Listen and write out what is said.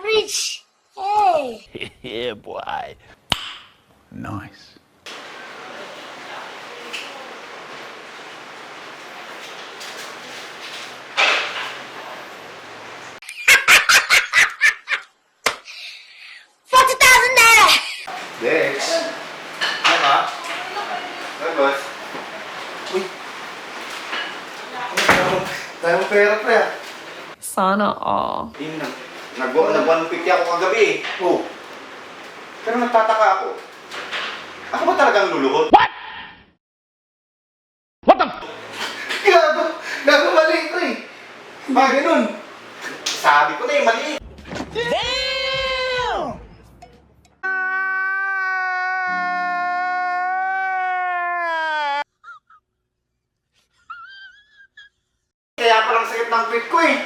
rich. Hey. Yeah, boy. Nice. $40,000. Dex. Ano ka? Ano, boss? Uy. Tayo mo pera, pre, ah. Sana all. Nag-150 ako kagabi, eh. Oh. Pero nagtataka ako. Ako ba talagang luluhot? What? What the? Gago mali, pre. Ganun. Sabi ko na, eh, mali. Kaya palang sakit ng pit ko, eh.